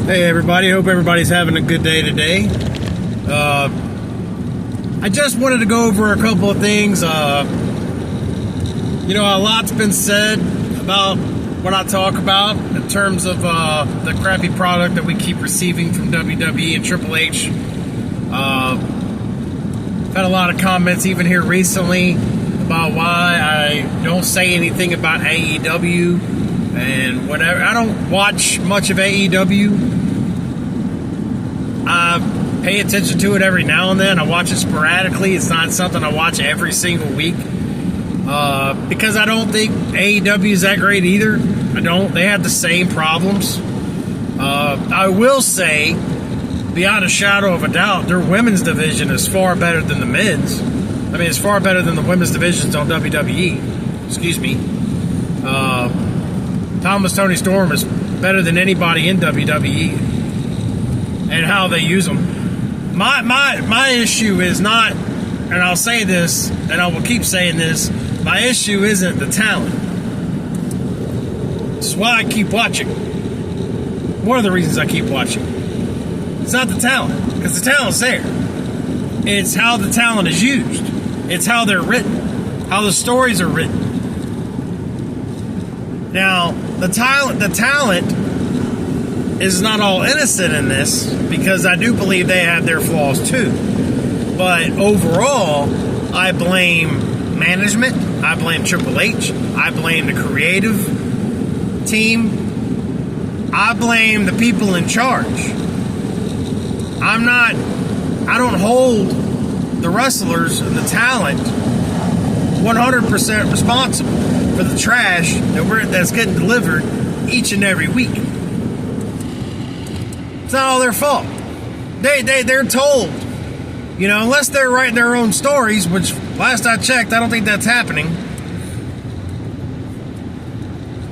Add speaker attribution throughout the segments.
Speaker 1: Hey everybody, hope everybody's having a good day today. I just wanted to go over a couple of things. A lot's been said about what I talk about in terms of the crappy product that we keep receiving from WWE and Triple H. I've had a lot of comments even here recently about why I don't say anything about AEW and whatever. I don't watch much of AEW. I pay attention to it every now and then. I watch it sporadically. It's not something I watch every single week. Because I don't think AEW is that great either. I don't. They have the same problems. I will say, beyond a shadow of a doubt, their women's division is far better than the men's. I mean, it's far better than the women's divisions on WWE. Excuse me. Thomas Tony Storm is better than anybody in WWE and how they use them. My issue is not, and I'll say this, and I will keep saying this, my issue isn't the talent. It's why I keep watching. One of the reasons I keep watching. It's not the talent, because the talent's there. It's how the talent is used. It's how they're written, how the stories are written. Now, the talent is not all innocent in this, because I do believe they have their flaws too. But overall, I blame management, I blame Triple H, I blame the creative team, I blame the people in charge. I don't hold the wrestlers and the talent 100% responsible for the trash that's getting delivered each and every week. It's not all their fault. They're told, unless they're writing their own stories, which last I checked, I don't think that's happening.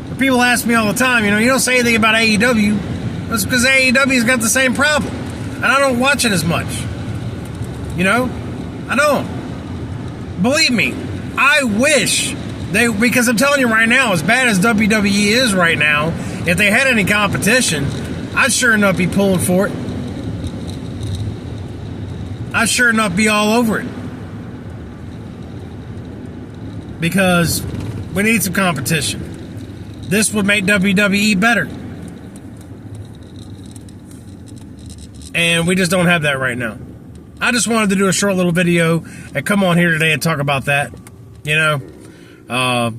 Speaker 1: But people ask me all the time, you don't say anything about AEW. That's because AEW's got the same problem. And I don't watch it as much. I don't. Believe me, I wish because I'm telling you right now, as bad as WWE is right now, if they had any competition, I'd sure enough be pulling for it. I'd sure enough be all over it. Because we need some competition. This would make WWE better. And we just don't have that right now. I just wanted to do a short little video and come on here today and talk about that. I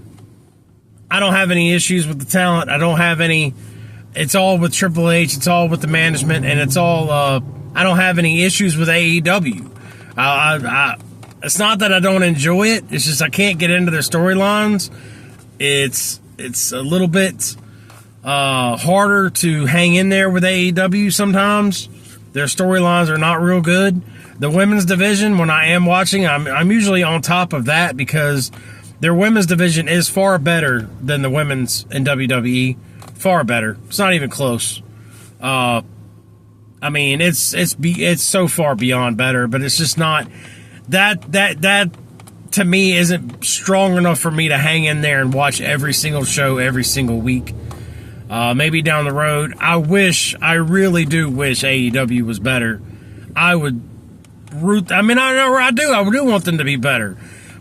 Speaker 1: don't have any issues with the talent. I don't have any. It's all with Triple H. It's all with the management, and it's all. I don't have any issues with AEW. It's not that I don't enjoy it. It's just I can't get into their storylines. It's a little bit harder to hang in there with AEW sometimes. Their storylines are not real good. The women's division, when I am watching, I'm usually on top of that because their women's division is far better than the women's in WWE. Far better. It's not even close. It's so far beyond better, but it's just not that to me isn't strong enough for me to hang in there and watch every single show every single week. Maybe down the road. I really do wish AEW was better. I would root. I do want them to be better.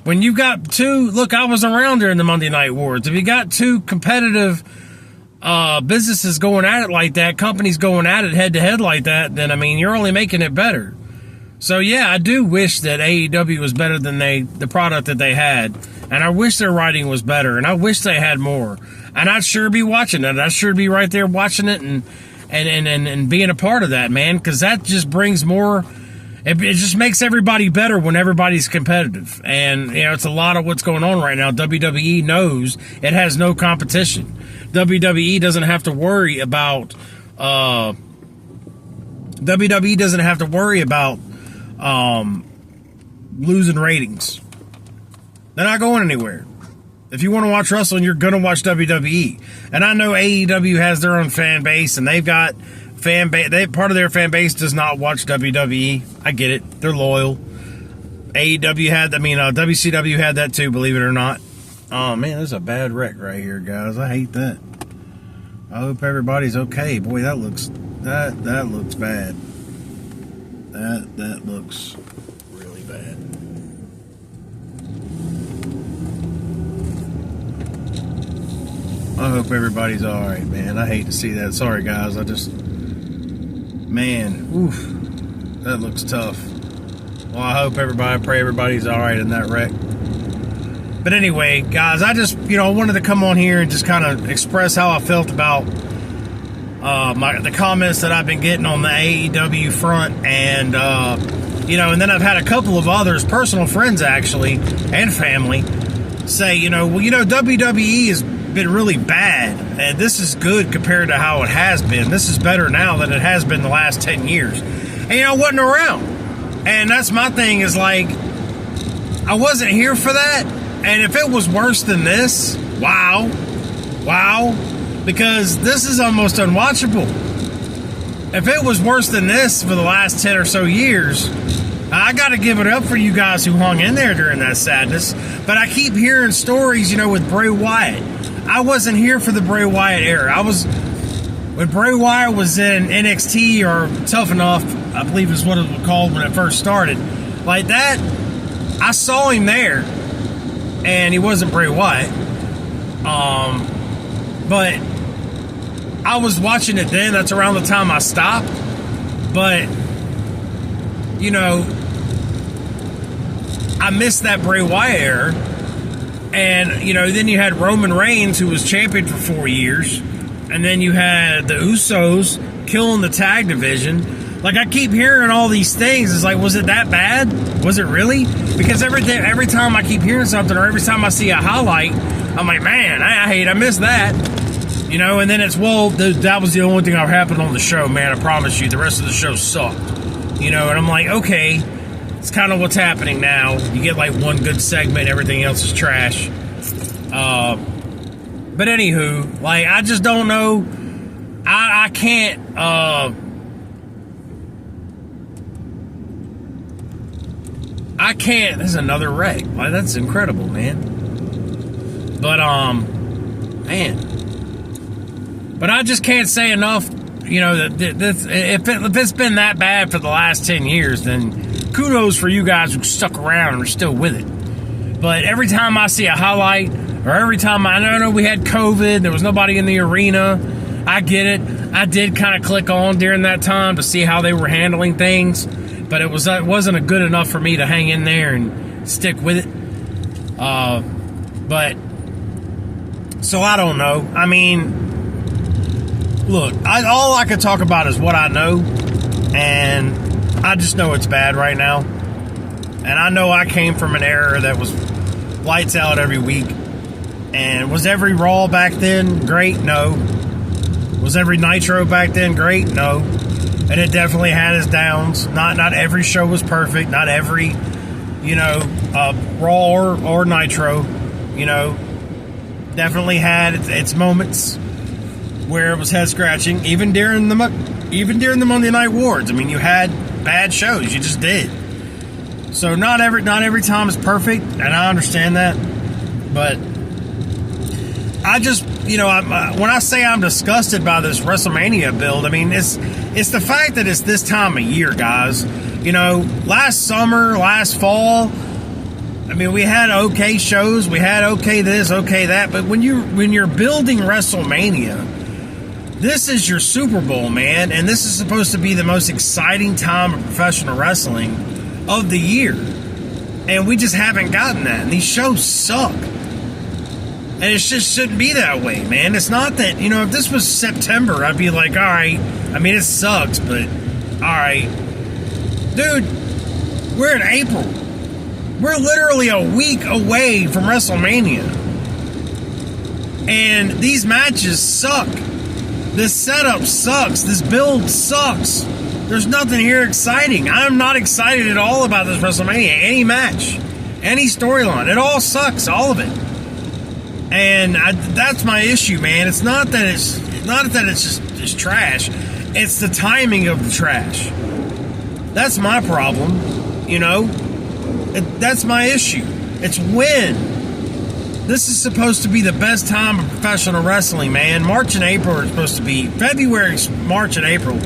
Speaker 1: When you've got two, look, I was around during the Monday Night Wars. If you got two competitive businesses going at it like that, companies going at it head to head like that, then you're only making it better. So yeah, I do wish that AEW was better than the product that they had, and I wish their writing was better, and I wish they had more. And I'd sure be watching it. I'd sure be right there watching it and being a part of that, man, because that just brings more. It just makes everybody better when everybody's competitive. And, it's a lot of what's going on right now. WWE knows it has no competition. WWE doesn't have to worry about, losing ratings. They're not going anywhere. If you want to watch wrestling, you're going to watch WWE. And I know AEW has their own fan base, and they've got fan base. Part of their fan base does not watch WWE. I get it. They're loyal. WCW had that too, believe it or not. Oh, man, there's a bad wreck right here, guys. I hate that. I hope everybody's okay. Boy, that looks That looks bad. That looks really bad. I hope everybody's all right, man. I hate to see that. Sorry, guys. Man, oof, that looks tough. Well, I pray everybody's all right in that wreck. But anyway, guys, I just, I wanted to come on here and just kind of express how I felt about the comments that I've been getting on the AEW front, and and then I've had a couple of others, personal friends actually, and family, say, WWE has been really bad, and this is good compared to how it has been. This is better now than it has been the last 10 years. And I wasn't around, and that's my thing. Is like, I wasn't here for that. And if it was worse than this, wow, because this is almost unwatchable. If it was worse than this for the last 10 or so years, I got to give it up for you guys who hung in there during that sadness. But I keep hearing stories, with Bray Wyatt. I wasn't here for the Bray Wyatt era. When Bray Wyatt was in NXT, or Tough Enough, I believe is what it was called when it first started. Like that, I saw him there. And he wasn't Bray Wyatt. But I was watching it then. That's around the time I stopped. But, I missed that Bray Wyatt era. And, then you had Roman Reigns, who was champion for 4 years. And then you had the Usos killing the tag division. Like, I keep hearing all these things. It's like, was it that bad? Was it really? Because every time I keep hearing something, or every time I see a highlight, I'm like, man, I missed that. And then it's, well, that was the only thing that happened on the show, man. I promise you. The rest of the show sucked. And I'm like, okay, it's kind of what's happening now. You get like one good segment, everything else is trash. But anywho, like, I just don't know. I can't, this is another wreck. Like, that's incredible, man. But, but I just can't say enough, that this, if it's been that bad for the last 10 years, then kudos for you guys who stuck around and are still with it. But every time I see a highlight, or every time I know we had COVID, there was nobody in the arena, I get it. I did kind of click on during that time to see how they were handling things. But it wasn't good enough for me to hang in there and stick with it. But so I don't know. I mean, look, all I could talk about is what I know, and I just know it's bad right now. And I know I came from an era that was lights out every week. And was every Raw back then great? No. Was every Nitro back then great? No. And it definitely had its downs. Not every show was perfect. Not every, Raw or Nitro, definitely had its moments where it was head scratching. Even during the Monday Night Wars, I mean, you had bad shows. You just did. So not every time is perfect, and I understand that. But I just, when I say I'm disgusted by this WrestleMania build, I mean, it's the fact that it's this time of year, guys. Last summer, last fall, I mean, we had okay shows, we had okay this, okay that, but when you're building WrestleMania, this is your Super Bowl, man, and this is supposed to be the most exciting time of professional wrestling of the year, and we just haven't gotten that, and these shows suck. And it just shouldn't be that way, man. It's not that, if this was September, I'd be like, all right. I mean, it sucks, but all right. Dude, we're in April. We're literally a week away from WrestleMania. And these matches suck. This setup sucks. This build sucks. There's nothing here exciting. I'm not excited at all about this WrestleMania. Any match, any storyline. It all sucks, all of it. And that's my issue, man. It's not that it's just trash. It's the timing of the trash. That's my problem, That's my issue. It's when. This is supposed to be the best time of professional wrestling, man. March and April are supposed to be... February, March, and April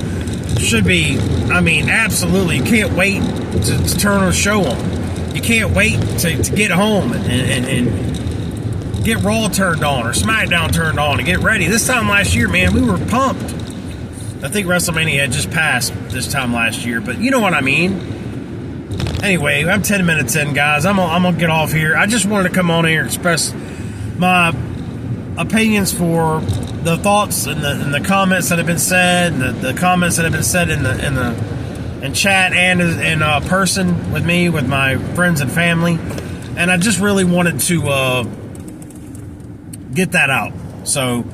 Speaker 1: should be... I mean, absolutely. You can't wait to turn a show on. You can't wait to get home and get Raw turned on or SmackDown turned on and get ready. This time last year, man, we were pumped. I think WrestleMania had just passed this time last year, but you know what I mean. Anyway, I'm 10 minutes in, guys. I'm gonna get off here. I just wanted to come on here and express my opinions for the thoughts and the comments that have been said, and the comments that have been said in chat and in person with me, with my friends and family. And I just really wanted to get that out. So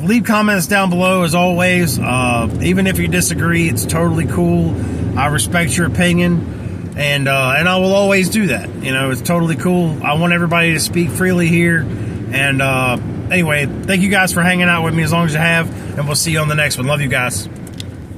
Speaker 1: leave comments down below as always. Even if you disagree, it's totally cool. I respect your opinion. And I will always do that. You know, it's totally cool. I want everybody to speak freely here. And anyway, thank you guys for hanging out with me as long as you have. And we'll see you on the next one. Love you guys.